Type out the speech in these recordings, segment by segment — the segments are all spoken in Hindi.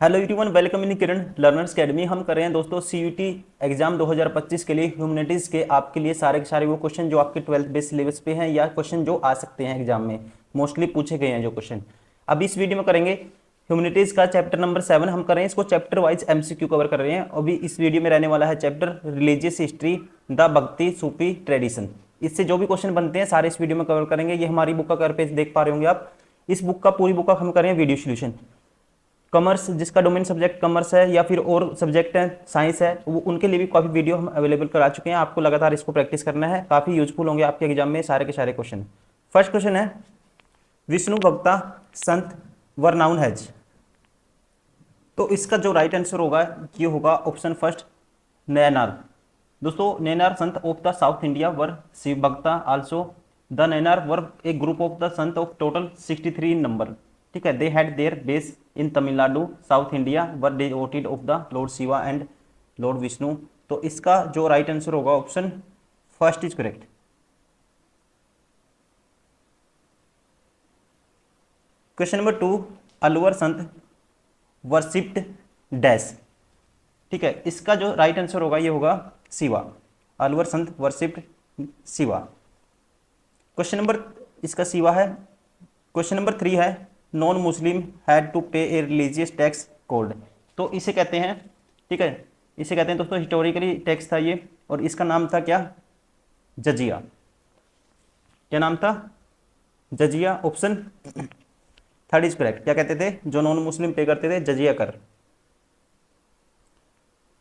Hello everyone, welcome in Kiran learners academy. हम कर रहे हैं दोस्तों सीयूटी एग्जाम 2025 के लिए ह्यूमैनिटीज़ के आपके लिए सारे के सारे वो क्वेश्चन जो आपके 12th बेस सिलेबस पे हैं या क्वेश्चन जो आ सकते हैं एग्जाम में, मोस्टली पूछे गए हैं जो क्वेश्चन। अब इस वीडियो में करेंगे ह्यूमैनिटीज़ का चैप्टर नंबर 7 हम कर रहे हैं। इसको चैप्टर वाइज एमसीक्यू कवर कर रहे हैं। अभी इस वीडियो में रहने वाला है चैप्टर रिलीजियस हिस्ट्री द भक्ति सूफी ट्रेडिशन। इससे जो भी क्वेश्चन बनते हैं सारे इस वीडियो में कवर करेंगे। ये हमारी बुक का कवर पेज देख पा रहे होंगे आप। इस बुक का पूरी बुक का हम करें वीडियो सोल्यूशन। कॉमर्स जिसका डोमेन सब्जेक्ट कॉमर्स है या फिर और सब्जेक्ट है साइंस है, वो उनके लिए भी काफ़ी वीडियो हम अवेलेबल करा चुके हैं। आपको लगातार इसको प्रैक्टिस करना है, काफ़ी यूजफुल होंगे आपके एग्जाम में सारे के सारे क्वेश्चन। फर्स्ट क्वेश्चन है विष्णु भक्ता संत वर नाउन हैज। तो इसका जो राइट आंसर होगा ये होगा ऑप्शन फर्स्ट नैनार। दोस्तों Nayanar sant of the South India were Shiv bhakta also. The Nayanar were a group of the sant of total 63 number. ठीक है, they had their base in Tamil Nadu South India were devoted of the lord Shiva and lord Vishnu. तो इसका जो राइट आंसर होगा option first is correct. Question number 2 Alvar sant worshipped dash. ठीक है, इसका जो राइट आंसर होगा ये होगा Shiva. Alwar sant worshipped Shiva. Question number इसका शिवा है। क्वेश्चन नंबर 3 है नॉन मुस्लिम हैड टू पे ए रिलीजियस टैक्स कोड। तो इसे कहते हैं, ठीक है, इसे कहते हैं दोस्तों हिस्टोरिकली टैक्स था ये, और इसका नाम था क्या? जजिया। क्या नाम था? जजिया। Option third is correct. क्या कहते थे जो नॉन मुस्लिम पे करते थे? जजिया कर।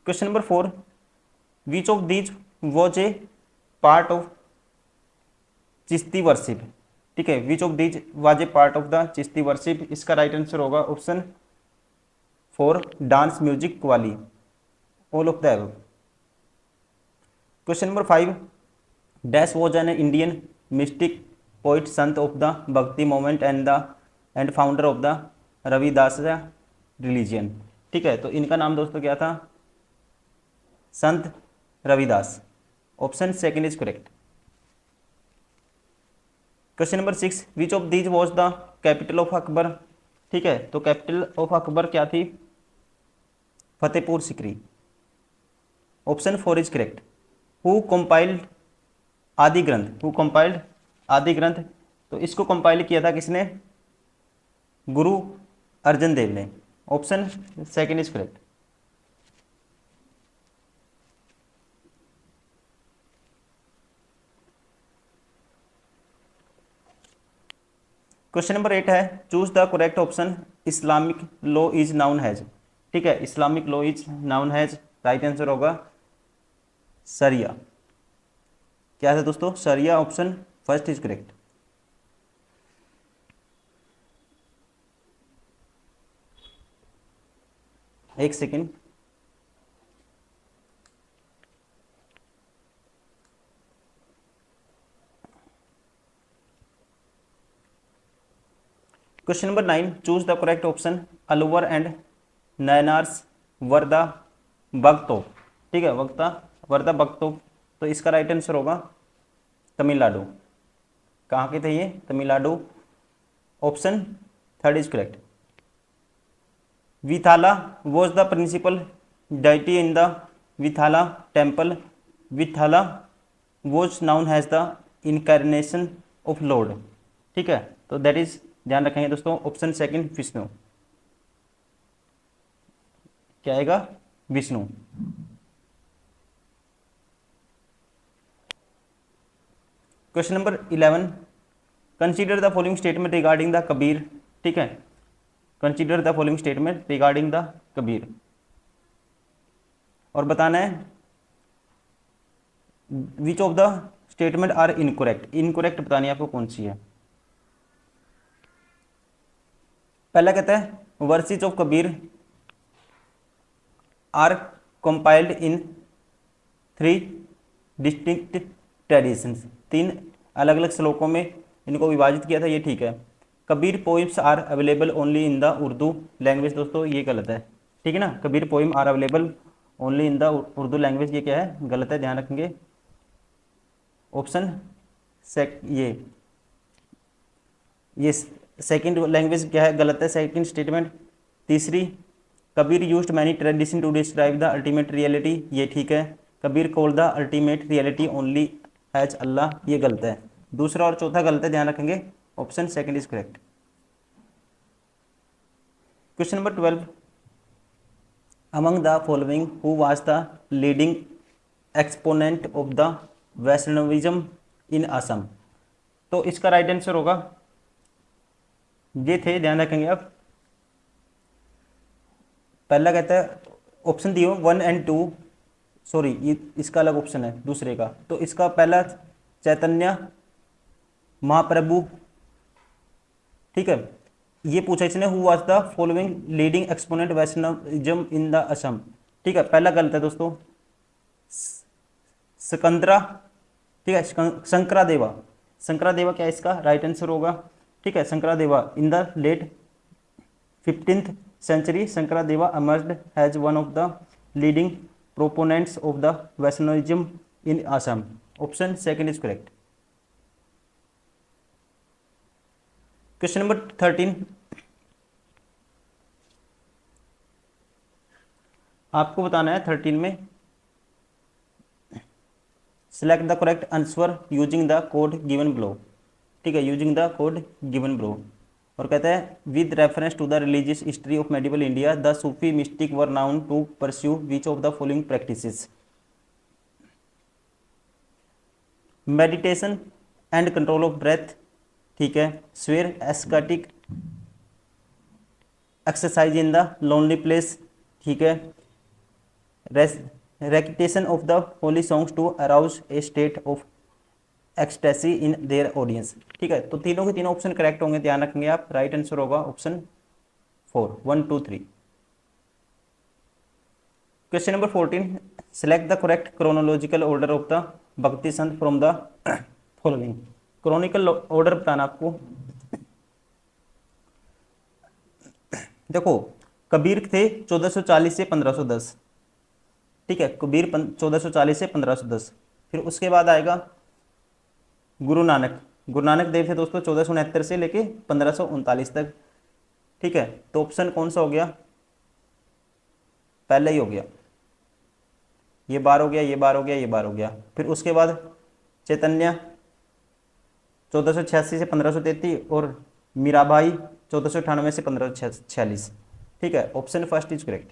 Question number 4 which of these was a part of Chishti worship. ठीक है, which of these was a part of the Chishti worship. इसका राइट आंसर होगा option 4 dance music qawwali, all of the above. Question number 5 dash was an Indian mystic poet sant of the bhakti movement and founder of the Ravidas religion. ठीक है, तो इनका नाम दोस्तों क्या था? संत Ravidas. Option second is correct. Question number 6 which of these was the capital of Akbar. ठीक है, तो कैपिटल ऑफ अकबर क्या थी? Fatehpur Sikri. Option 4 is correct. Who compiled आदि ग्रंथ। हु कंपाइल्ड आदि ग्रंथ। तो इसको कंपाइल किया था किसने? गुरु अर्जन देव ने। Option second is correct. Question number 8 है choose the correct option Islamic law is known as. ठीक है, Islamic law is known as, right answer होगा शरिया। क्या है दोस्तों? शरिया। Option first is correct. एक second. Question number 9 choose the correct option Alvar and Nayanars were the बगतोप। ठीक है, वक्ता वर द बगतोप। तो इसका राइट आंसर होगा तमिलनाडु। कहाँ के थे ये? Tamil Nadu. Option third is correct. Vithala was the principal deity in the Vithala temple. Vithala was known has the incarnation of lord. ठीक है, तो दैट इज, ध्यान रखेंगे दोस्तों, ऑप्शन सेकंड विष्णु। क्या आएगा? Vishnu. Question number 11 consider the following statement regarding the Kabir. ठीक है, consider the following statement regarding the Kabir, और बताना है which of the statement are incorrect. Incorrect बतानी है आपको कौन सी है। पहला कहता है verses of Kabir are compiled in 3 distinct traditions. 3 अलग अलग श्लोकों में इनको विभाजित किया था, ये ठीक है। Kabir poems are available only in the Urdu language. दोस्तों ये गलत है, ठीक है ना। Kabir poem are available only in the Urdu language, ये क्या है? गलत है, ध्यान रखेंगे। ऑप्शन ये सेकंड लैंग्वेज क्या है? गलत है, सेकंड स्टेटमेंट। तीसरी Kabir used many tradition to describe the ultimate reality, ये ठीक है। Kabir called the ultimate reality only as Allah, ये गलत है। दूसरा और चौथा गलत है, ध्यान रखेंगे। Option second is correct. Question number 12, among the following who was the leading exponent of the Vaishnavism in Assam. तो इसका राइट आंसर होगा, ये थे, ध्यान रखेंगे आप। पहला कहता है, ऑप्शन दिए 1 एंड 2, सॉरी ये इसका अलग ऑप्शन है दूसरे का। तो इसका पहला चैतन्य महाप्रभु, ठीक है। ये पूछा इसने, who was the following leading exponent Vaishnavism in the Assam, ठीक है। पहला गलत है दोस्तों, सिकंदरा, ठीक है। शंकरादेवा, शंकरादेवा क्या इसका राइट आंसर होगा, ठीक है। Sankaradeva in the late 15th century, Sankaradeva emerged as one of the leading proponents of the Vaishnavism in Assam. Option second is correct. Question number 13, आपको बताना है 13 में, select the correct answer using the code given below, ठीक है, using the code given below। और कहता है with reference to the religious history of medieval India the Sufi mystic were known to pursue which of the following practices, meditation and control of breath, ठीक है। Severe ascetic exercise in the lonely place, ठीक है। Recitation of the holy songs to arouse a state of ecstasy in their audience, ठीक है। तो तीनों के तीनों ऑप्शन करेक्ट होंगे, ध्यान रखेंगे आप। राइट आंसर होगा option 4, 1 2 3। Question number 14, select the correct chronological order of the bhakti Sant from the following. Chronicle order बताना आपको। देखो, कबीर थे 1440 से 1510, ठीक है। कबीर 1440 से 1510। फिर उसके बाद आएगा गुरु नानक, गुरु नानक देव थे दोस्तों 1469 से लेके 1539 तक, ठीक है। तो ऑप्शन कौन सा हो गया, पहले ही हो गया, ये बार हो गया, ये बार हो गया, ये बार हो गया। फिर उसके बाद चैतन्य 1486 से 1533 और मीराबाई 1498 से 1546, ठीक है। Option first is correct.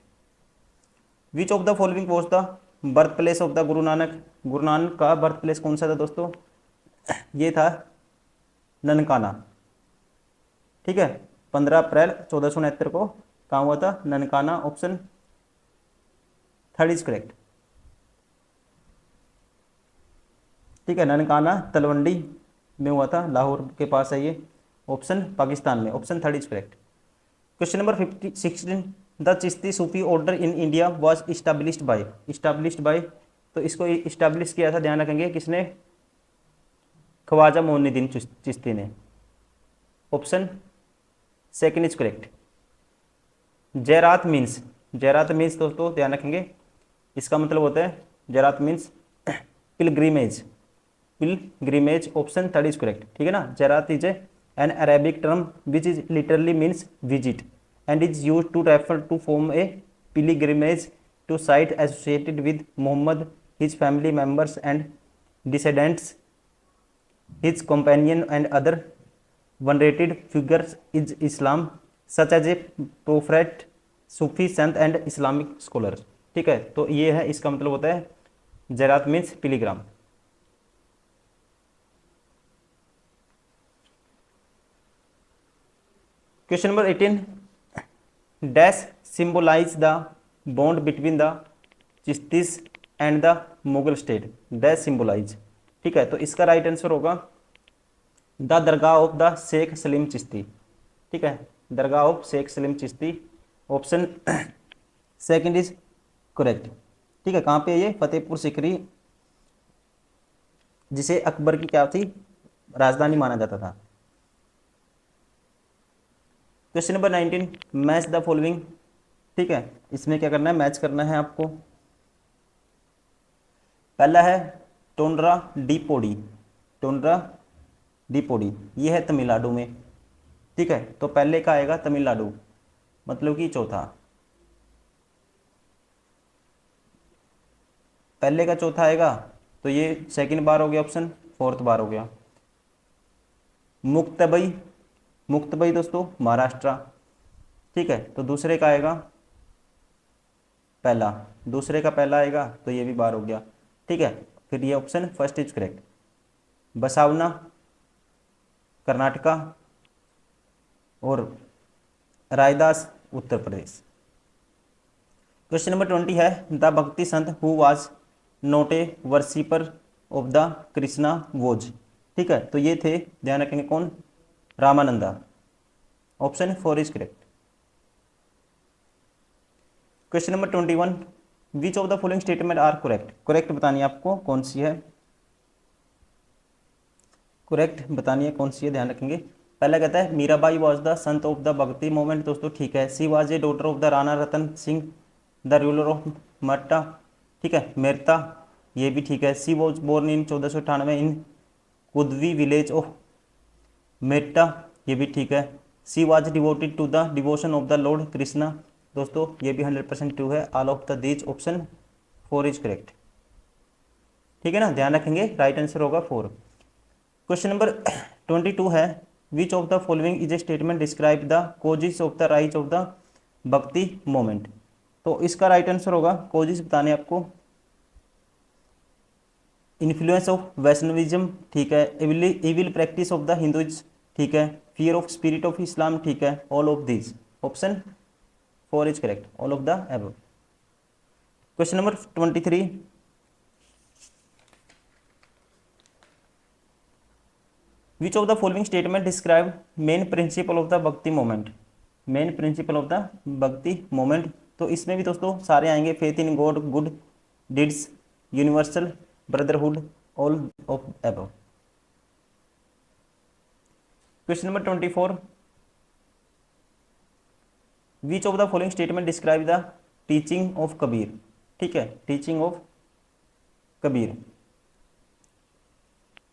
Which of the following was the birth place of the Guru Nanak, Guru Nanak का बर्थ प्लेस कौन सा था दोस्तों, ये था ननकाना, ठीक है। 15 अप्रैल 1469 को कहाँ हुआ था, Nankana. Option third is correct, ठीक है। ननकाना तलवंडी में हुआ था, लाहौर के पास है ये। ऑप्शन पाकिस्तान में, option third is correct. Question number 16, the Chishti Sufi order in India was established bye, तो इसको इस्टेब्लिश किया था, ध्यान रखेंगे, किसने, ख्वाजा मोइनुद्दीन चिश्ती ने। Option second is correct. जयरात मीन्स, जयरात मीन्स दोस्तों ध्यान रखेंगे, इसका मतलब होता है जयरात means pilgrimage, pilgrimage. Option third is correct, ठीक है ना। जयरात is an Arabic term which is literally means visit and is used to refer to form a pilgrimage to site associated with Muhammad, his family members and descendants, his companion and other venerated figures in Islam such as a prophet, Sufi Sant and Islamic scholar, ठीक है। तो ये है, इसका मतलब होता है जरात means pilgrim. Question number 18, dash symbolize the bond between the Chishtis and the Mughal state, dash symbolize, ठीक है। तो इसका राइट आंसर होगा the dargah of the Sheikh Salim Chishti, ठीक है, dargah of Sheikh Salim Chishti. Option second is correct, ठीक है। कहाँ पे ये, फतेहपुर सिकरी, जिसे अकबर की क्या थी, राजधानी माना जाता था। Question number 19, match the following, ठीक है। इसमें क्या करना है, मैच करना है आपको। पहला है टोंड्रा डी पोडी, टोंड्रा डी पोडी, ये है तमिलनाडु में, ठीक है। तो पहले का आएगा तमिलनाडु, मतलब कि चौथा। पहले का चौथा आएगा तो ये सेकंड बार हो गया ऑप्शन, फोर्थ बार हो गया। मुक्तबई, मुक्तबई दोस्तों महाराष्ट्र, ठीक है। तो दूसरे का आएगा पहला, दूसरे का पहला आएगा तो ये भी बार हो गया, ठीक है। फिर ये option first is correct. Basavanna Karnataka और रायदास उत्तर प्रदेश। क्वेश्चन नंबर 20 है the bhakti sant who was not a worshipper of the Krishna was, ठीक है। तो ये थे, ध्यान रखेंगे कौन, Ramananda. Option 4 is correct. Question number 21 which of the following statement are correct, correct बतानी है आपको कौन सी है, करेक्ट बतानी है कौन सी है, ध्यान रखेंगे। पहला कहता है Mirabai was the sant of the bhakti movement, दोस्तों ठीक है। She was a daughter of the Rana Ratan Singh the ruler of Merta, ठीक है, मेरता, ये भी ठीक है। She was born in 1498 in Kudki village of Merta, ये भी ठीक है। She was devoted to the devotion of the lord Krishna, दोस्तों ये भी 100% ट्रू है। All of the these option 4 is correct, ठीक है ना, ध्यान रखेंगे राइट आंसर होगा 4। क्वेश्चन नंबर 22 है which of the following is a statement describe the causes of the rise of the bhakti movement. तो इसका राइट आंसर होगा, कोजिस बताने आपको, इन्फ्लुएंस ऑफ वैष्णविज्म, ठीक है। Evil practice of the Hinduism, ठीक है। Fear of spirit of Islam, ठीक है। All of these option 4 is correct, all of the above. Question number 23 which of the following statement describe main principle of the bhakti movement, main principle of the bhakti movement. तो इसमें भी दोस्तों सारे आएंगे, faith in God, good deeds, universal brotherhood, all of above. Question number 24 which of the following statement describe the teaching of Kabir, ठीक है, teaching of Kabir.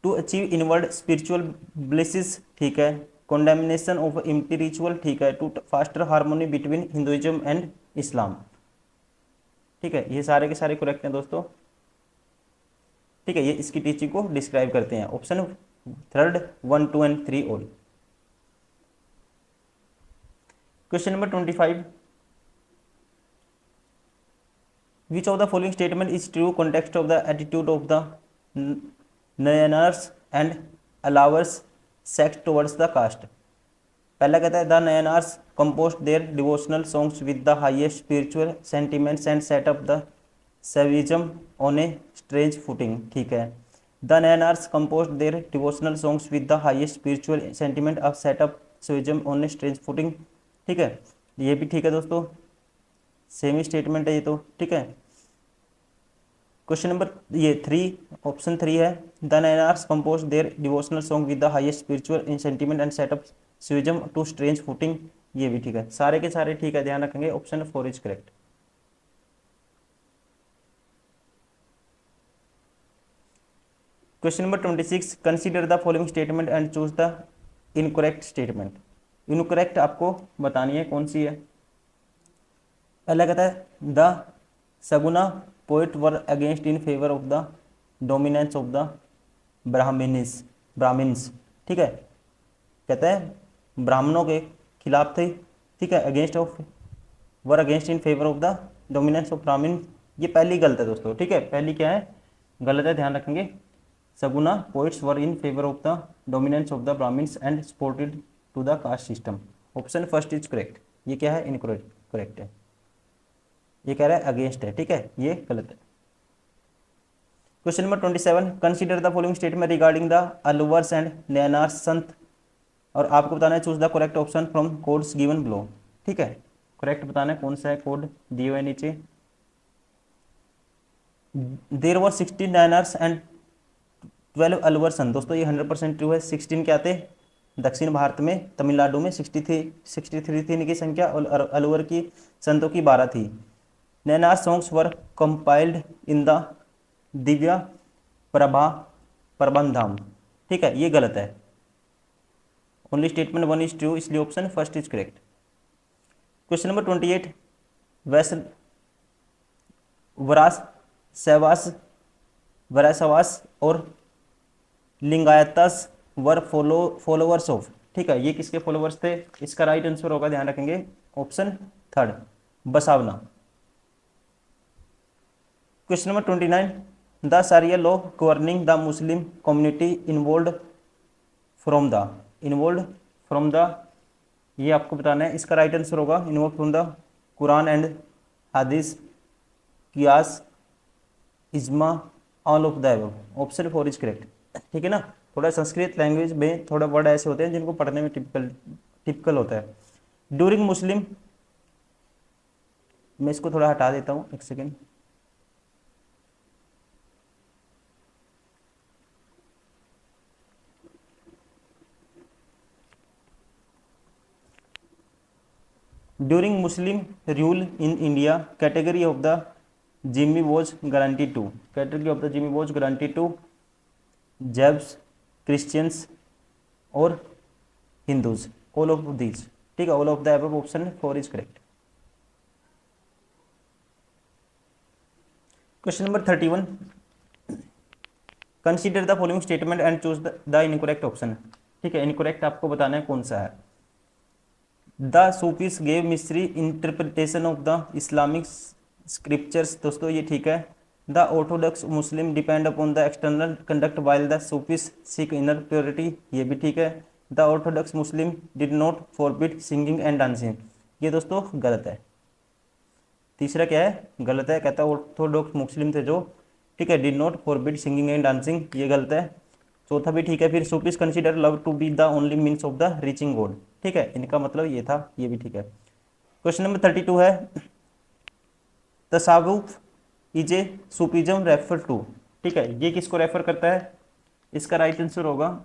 To achieve inward spiritual blisses, ठीक है। कंडेमनेशन ऑफ एम्प्टी रिचुअल, ठीक है। To foster harmony between Hinduism and Islam, ठीक है। ये सारे के सारे करेक्ट हैं दोस्तों, ठीक है। ये इसकी टीचिंग को डिस्क्राइब करते हैं, option 3, 1, 2 and 3 all. Question number 25 which of the following statement is true context of the attitude of the Nayanars and Alvars sects towards the caste. पहला कहता है the Nayanars compose their devotional songs with the highest spiritual sentiments and set up the Shaivism on a strange footing, ठीक है। The Nayanars compose their devotional songs with the highest spiritual sentiment of set up सेविज्म on a strange footing, ठीक है। ये भी ठीक है दोस्तों, सेम ही स्टेटमेंट है ये तो, ठीक है। क्वेश्चन नंबर ये 3 ऑप्शन 3 है the Nayanars compose their devotional song with the highest spiritual sentiment and set up Shaivism to strange footing, ये भी ठीक है, सारे के सारे ठीक है, ध्यान रखेंगे option 4 is correct. Question number 26 consider the following statement and choose the incorrect statement. Incorrect आपको बतानी है कौन सी है। पहला कहता है the saguna poet were against in favour of the dominance of the Brahmins, ठीक है। कहता है ब्राह्मणों के खिलाफ थे, ठीक है, against of were against in favour of the dominance of ब्राह्मण। ये पहली गलत है दोस्तों, ठीक है, पहली क्या है, गलत है, ध्यान रखेंगे। Saguna poets were in favour of the dominance of the Brahmins and supported to the caste system, option first is correct. ये क्या है, इनकरेक्ट, करेक्ट है, ये कह रहा है अगेंस्ट है, ठीक है, ये गलत है। Question number 27 consider the following statement regarding the Alvars and Nayanars संत, और आपको बताना है choose the correct option from codes given below, ठीक है। करेक्ट बताना है कौन सा है कोड दिए हुए नीचे। There were 16 Nayanars and 12 Alvar सन, दोस्तों ये 100% ट्रू है। 16 क्या थे, दक्षिण भारत में तमिलनाडु में 63 थी इनकी संख्या, और अलवर की संतों की 12 थी। Nayanar songs were compiled in the Divya Prabha Prabandham, ठीक है, ये गलत है। ओनली स्टेटमेंट 1 इज ट्रू, इसलिए option first is correct. Question number 28 Virashaivas, Virashaivas और लिंगायतस वर फॉलोवर्स ऑफ। ठीक है, ये किसके फॉलोवर्स थे? इसका राइट आंसर होगा, ध्यान रखेंगे, option third, Basavanna. Question number 29, the sharia law governing the Muslim community involve from the, involve from the, ये आपको बताना है। इसका राइट आंसर होगा involve from the Quran and hadith, qiyas, ijma, all of the above. Option 4 is correct. ठीक है ना, थोड़ा संस्कृत लैंग्वेज में थोड़ा वर्ड ऐसे होते हैं जिनको पढ़ने में टिपिकल टिपिकल होता है। ड्यूरिंग मुस्लिम, मैं इसको थोड़ा हटा देता हूँ, एक second. During Muslim rule in India, category of the dhimmi was guarantee to, category of the dhimmi was guarantee to जैब्स, क्रिश्चियंस और हिंदूज, ऑल ऑफ दीज। ठीक है, all of the above, option 4 is correct. Question number 31, consider the following statement and choose the incorrect option. ठीक है, इनकरेक्ट आपको बताना है कौन सा है। The Sufis gave mystic interpretation of the Islamic scriptures, दोस्तों ये ठीक है। The Orthodox Muslim depend upon the external conduct while the Sufis seek inner purity, ये भी ठीक है। The Orthodox Muslim did not forbid singing and dancing, ये दोस्तों गलत है। तीसरा क्या है? गलत है, कहता है ऑर्थोडॉक्स मुस्लिम थे जो, ठीक है, did not forbid singing and dancing, ये गलत है। चौथा भी ठीक है। फिर Sufis consider love to be the only means of the reaching god, ठीक है, इनका मतलब ये था, ये भी ठीक है। क्वेश्चन नंबर 32 है, tasawwuf is a Sufism refer to, ठीक है, ये किसको रेफर करता है? इसका राइट आंसर होगा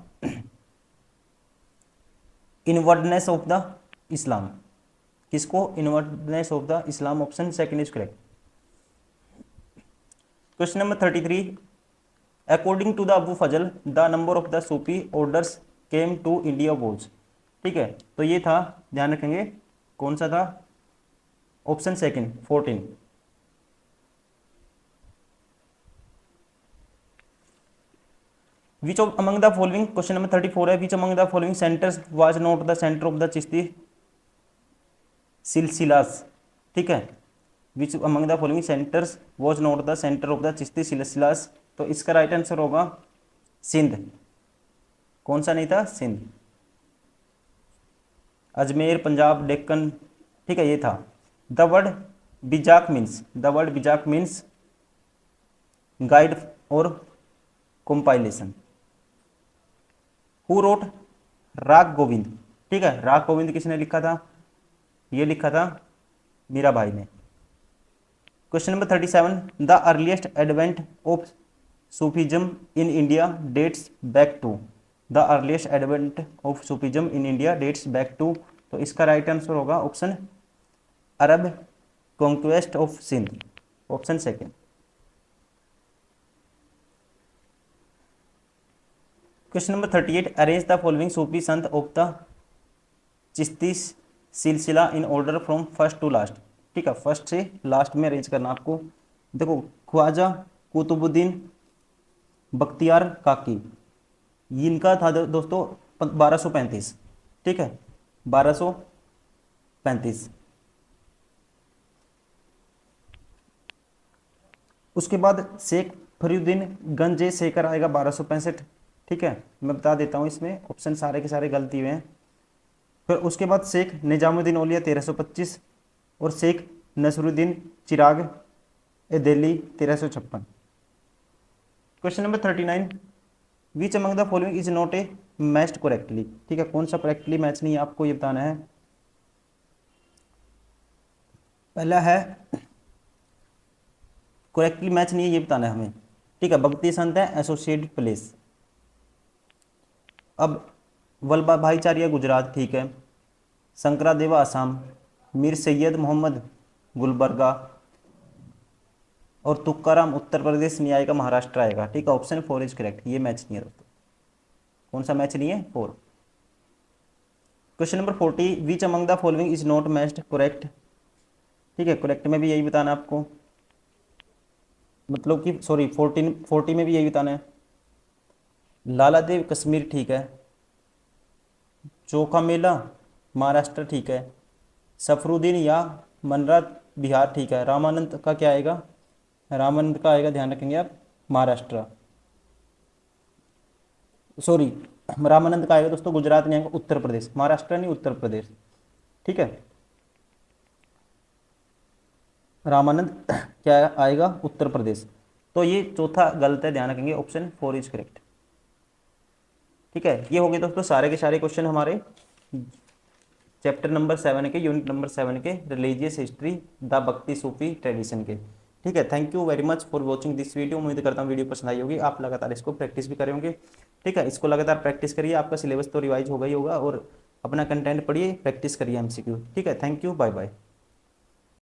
इनवर्डनेस ऑफ द इस्लाम। किसको? Inwardness of the Islam, option second is correct. Question number 33, according to the Abu Fazl the number of the Sufi orders came to India was, ठीक है, तो ये था, ध्यान रखेंगे, कौन सा था? Option second 14। Which of among the following, question number 34 है, which among the following centres was not the centre of the Chishti silsilas, ठीक है, which among the following centres was not the centre of the Chishti silsilas, तो इसका राइट आंसर होगा सिंध। कौन सा नहीं था? सिंध, अजमेर, पंजाब, डेक्कन, ठीक है, ये था। The word Bijak means, the word Bijak means guide और compilation. Who wrote Raag Govind, ठीक है, राग गोविंद किसने लिखा था? ये लिखा था मीरा भाई ने। Question number 37, the earliest advent of Sufism in India dates back to, the earliest advent of Sufism in India dates back to, तो इसका राइट आंसर होगा option Arab conquest of Sindh, option second. Question number 38, arrange the following Sufi sant of the Chishti silsila in order from first to last, ठीक है, फर्स्ट से लास्ट में अरेंज करना आपको। देखो, ख्वाजा कुतुबुद्दीन बख्तियार काकी, इनका था दोस्तों 1235, ठीक है, 1235। उसके बाद शेख फरीउद्दीन गंजे शेखर आएगा 1265, ठीक है, मैं बता देता हूँ, इसमें ऑप्शन सारे के सारे गलती हुए हैं। फिर उसके बाद शेख निजामुद्दीन औलिया 1325 और Sheikh Nasiruddin Chirag e Delhi 1356। Question number 39, which among the following is not a matched correctly, ठीक है, कौन सा करेक्टली मैच नहीं है, आपको ये बताना है। पहला है करेक्टली मैच नहीं है, ये बताना है हमें, ठीक है, भक्ति संत है एसोसिएटेड प्लेस। अब वल्लभा भाईचारिया गुजरात, ठीक है, शंकरादेवा आसाम, मीर सैयद मोहम्मद गुलबर्गा और तुकाराम उत्तर प्रदेश नहीं आएगा, महाराष्ट्र आएगा, ठीक है, ऑप्शन 4 इज करेक्ट, ये मैच नहीं है दोस्तों। कौन सा मैच नहीं है? 4। Question number 40, which among the following is not matched correct, ठीक है, करेक्ट में भी यही बताना आपको। मतलब कि सॉरी 40 में भी यही बताना है। लाला देव कश्मीर ठीक है, चोखा मेला महाराष्ट्र ठीक है, सफरुद्दीन या मनराज बिहार ठीक है, रामानंद का क्या आएगा, रामानंद का आएगा, ध्यान रखेंगे आप, महाराष्ट्र, सॉरी रामानंद का आएगा दोस्तों गुजरात नहीं आएगा, उत्तर प्रदेश, महाराष्ट्र नहीं उत्तर प्रदेश, ठीक है। रामानंद क्या आएगा, उत्तर प्रदेश। तो ये चौथा गलत है, ध्यान रखेंगे, ऑप्शन 4 इज करेक्ट, ठीक है। ये हो गए दोस्तों सारे के सारे क्वेश्चन हमारे चैप्टर नंबर 7 के, यूनिट नंबर 7 के, रिलीजियस हिस्ट्री द भक्ति सूफी ट्रेडिशन के, ठीक है। Thank you very much for watching this video. उम्मीद करता हूँ वीडियो पसंद आई होगी, आप लगातार इसको प्रैक्टिस भी करे होंगे, ठीक है। इसको लगातार प्रैक्टिस करिए, आपका सिलेबस तो रिवाइज होगा ही होगा, और अपना कंटेंट पढ़िए, प्रैक्टिस करिए एमसीक्यू, ठीक है। Thank you, bye bye.